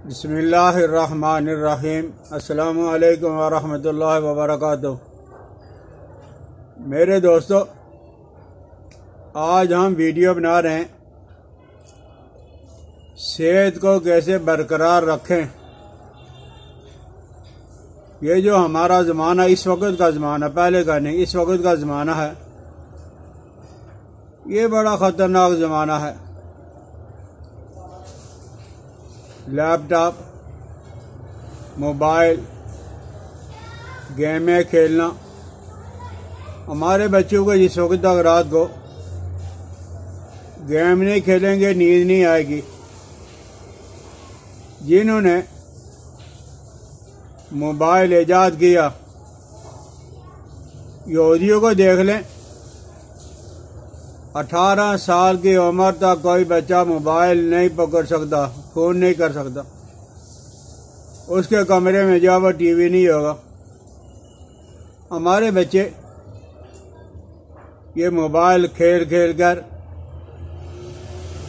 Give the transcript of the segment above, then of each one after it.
बिस्मिल्लाहिर्रहमानिर्रहीम। अस्सलामु अलैकुम वरहमतुल्लाहि वबरकातुहू। मेरे दोस्तों, आज हम वीडियो बना रहे हैं सेहत को कैसे बरकरार रखें। ये जो हमारा ज़माना इस वक्त का ज़माना, पहले का नहीं, इस वक्त का ज़माना है, ये बड़ा ख़तरनाक ज़माना है। लैपटॉप, मोबाइल, गेमें खेलना। हमारे बच्चों को जिस वक्त तक रात को गेम नहीं खेलेंगे नींद नहीं आएगी। जिन्होंने मोबाइल ईजाद किया, यहूदियों को देख लें, 18 साल की उम्र तक कोई बच्चा मोबाइल नहीं पकड़ सकता, फ़ोन नहीं कर सकता। उसके कमरे में जब वो टीवी नहीं होगा। हमारे बच्चे ये मोबाइल खेल खेल कर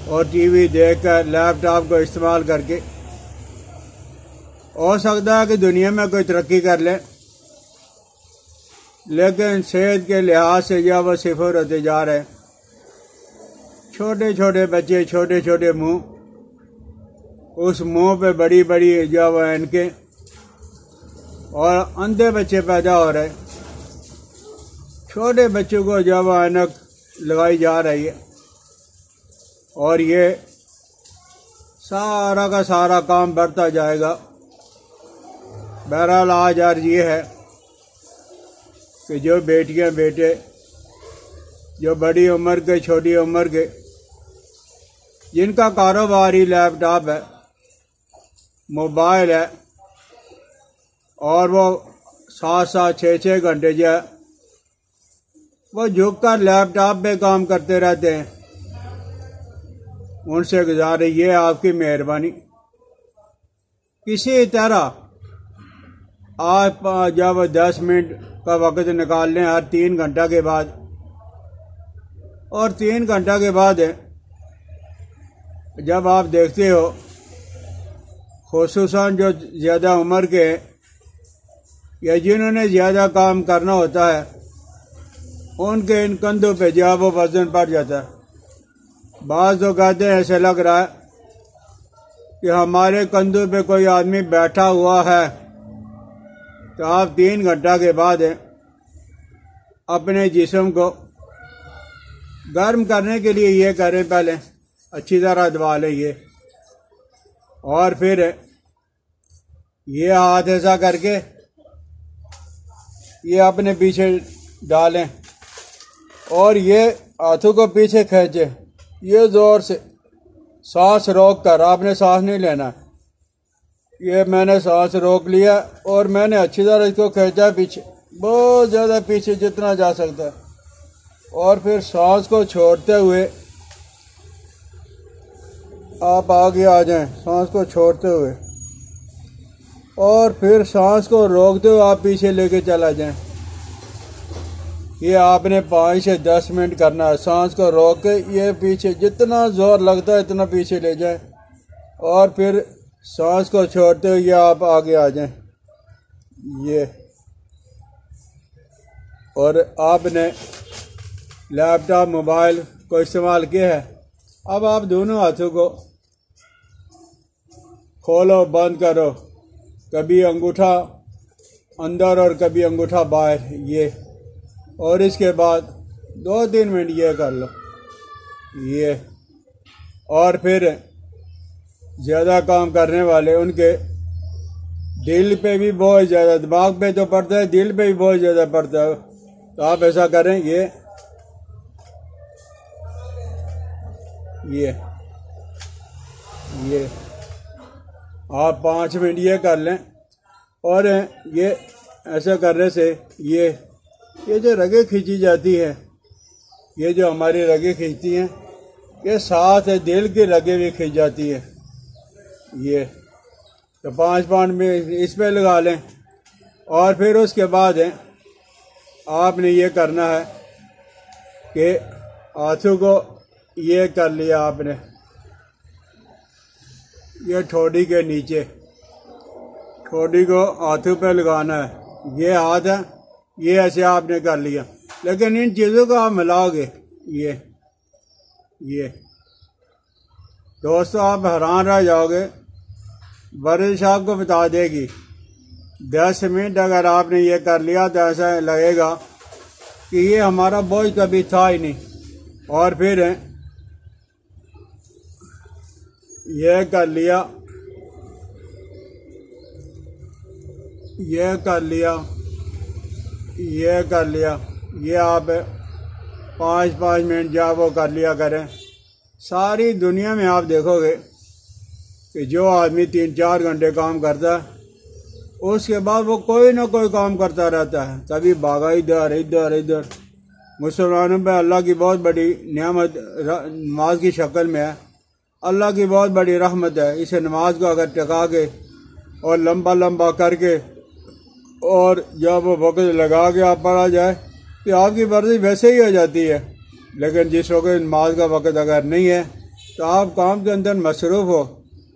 और टीवी देखकर, लैपटॉप को इस्तेमाल करके हो सकता है कि दुनिया में कोई तरक्की कर ले, लेकिन सेहत के लिहाज से जब वो सिफर होते जा रहे। छोटे छोटे बच्चे, छोटे छोटे मुंह, उस मुंह पे बड़ी बड़ी जब ऐनकें, और अंधे बच्चे पैदा हो रहे। छोटे बच्चों को जब ऐनक लगाई जा रही है, और ये सारा का सारा काम बढ़ता जाएगा। बहरहाल आज ये है कि जो बेटियां बेटे, जो बड़ी उम्र के, छोटी उम्र के, जिनका कारोबार ही लैपटॉप है, मोबाइल है, और वो 7-7, 6-6 घंटे जो है वो झुककर लैपटॉप पे काम करते रहते हैं। उनसे गुजारिश ये आपकी मेहरबानी, किसी तरह आप जब 10 मिनट का वक्त निकाल लें हर 3 घंटा के बाद, और 3 घंटा के बाद जब आप देखते हो, खुसूसन जो ज़्यादा उम्र के या जिन्होंने ज़्यादा काम करना होता है, उनके इन कंधों पे जब वो वजन बढ़ जाता है। बाज़ तो कहते हैं ऐसे लग रहा है कि हमारे कंधों पे कोई आदमी बैठा हुआ है। तो आप 3 घंटा के बाद अपने जिस्म को गर्म करने के लिए ये करें, पहले अच्छी तरह दबा लें ये, और फिर ये हाथ ऐसा करके ये अपने पीछे डालें, और ये हाथों को पीछे खींचे, ये जोर से सांस रोक कर, आपने सांस नहीं लेना। ये मैंने सांस रोक लिया और मैंने अच्छी तरह इसको खींचा पीछे, बहुत ज़्यादा पीछे जितना जा सकता है, और फिर सांस को छोड़ते हुए आप आगे आ जाएं, सांस को छोड़ते हुए, और फिर सांस को रोकते हुए आप पीछे लेके चला जाएं। ये आपने 5 से 10 मिनट करना है। सांस को रोक के ये पीछे जितना जोर लगता है इतना पीछे ले जाएं, और फिर सांस को छोड़ते हुए आप आगे आ जाएं। ये, और आपने लैपटॉप, मोबाइल को इस्तेमाल किया है। अब आप दोनों हाथों को खोलो, बंद करो, कभी अंगूठा अंदर और कभी अंगूठा बाहर, ये, और इसके बाद 2-3 मिनट ये कर लो, ये। और फिर ज़्यादा काम करने वाले, उनके दिल पे भी बहुत ज़्यादा, दिमाग पे तो पड़ता है, दिल पे भी बहुत ज़्यादा पड़ता है। तो आप ऐसा करें, ये आप 5 मिनट ये कर लें, और ये ऐसा करने से ये जो रगें खींची जाती है, ये जो हमारी रगें खींचती हैं, ये साथ दिल की रगें भी खींच जाती है। ये तो 5 मिनट इस पे लगा लें, और फिर उसके बाद आपने ये करना है कि हाथों को ये कर लिया आपने, ये ठोड़ी के नीचे, ठोड़ी को हाथों पे लगाना है। ये हाथ है, ये ऐसे आपने कर लिया। लेकिन इन चीज़ों को आप मिलाओगे, ये दोस्तों आप हैरान रह जाओगे। वर्जिश आपको बता देगी 10 मिनट अगर आपने ये कर लिया तो ऐसा लगेगा कि ये हमारा बोझ कभी था ही नहीं। और फिर ये कर लिया, ये कर लिया, ये कर लिया। ये आप 5-5 मिनट जब वो कर लिया करें। सारी दुनिया में आप देखोगे कि जो आदमी 3-4 घंटे काम करता है उसके बाद वो कोई ना कोई काम करता रहता है। कभी भागा इधर इधर इधर। मुसलमानों पे अल्लाह की बहुत बड़ी नियामत नमाज की शक्ल में है। अल्लाह की बहुत बड़ी रहमत है। इस नमाज को अगर टिका के और लंबा लंबा करके और जब वो वक्त लगा के आप पढ़ा जाए तो आपकी वर्जिश वैसे ही हो जाती है। लेकिन जिस वक्त नमाज का वक्त अगर नहीं है तो आप काम के अंदर मसरूफ़ हो,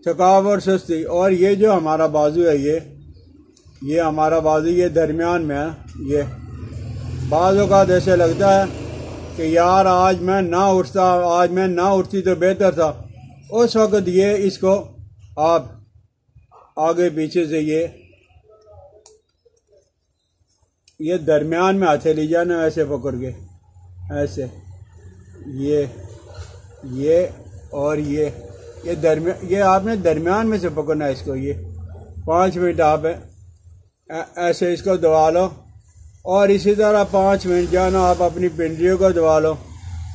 थकावट और सुस्ती। और ये जो हमारा बाजू है, ये हमारा बाजू ये दरमियान में है। ये बाज़ औक़ात ऐसे लगता है कि यार आज मैं ना उठती तो बेहतर था। उस वक़्त ये इसको आप आगे पीछे से ये दरमियान में हाथे ले जाना, ऐसे पकड़ के, ऐसे ये और ये दरमियान, ये आपने दरमियान में से पकड़ना है इसको। ये 5 मिनट आप ऐसे इसको दबा लो और इसी तरह 5 मिनट जाना आप अपनी पिंडलियों को दबा लो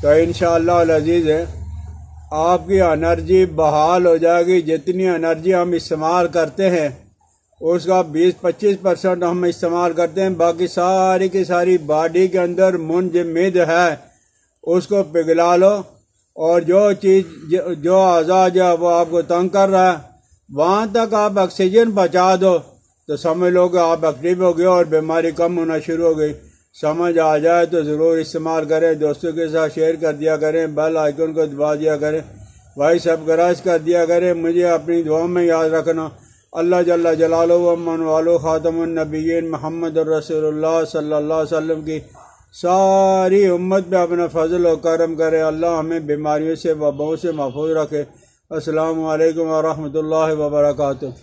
तो इंशाअल्लाह अज़ीज़ है आपकी एनर्जी बहाल हो जाएगी। जितनी एनर्जी हम इस्तेमाल करते हैं उसका 20-25% हम इस्तेमाल करते हैं। बाकी सारी की सारी बॉडी के अंदर मुंजमद है, उसको पिघला लो। और जो चीज़ जो आज़ा जो वो आपको तंग कर रहा है वहाँ तक आप ऑक्सीजन पहुँचा दो तो समझ लो कि आप एक्टिव हो गए और बीमारी कम होना शुरू हो गई। समझ आ जाए तो ज़रूर इस्तेमाल करें। दोस्तों के साथ शेयर कर दिया करें, बेल आइकन को दबा दिया करें, भाई सब्सक्राइब कर दिया करें। मुझे अपनी दुआ में याद रखना। अल्लाह जल्ला जलालुहु व मन वालो खातमुन नबिय्यीन मोहम्मद रसूलुल्लाह सल्लल्लाहु अलैहि वसल्लम की सारी उम्मत पे अपना फजल और करम करे। अल्लाह हमें बीमारियों से वबाओं से महफूज रखे। अस्सलामु अलैकुम व रहमतुल्लाहि व बरकातुहू।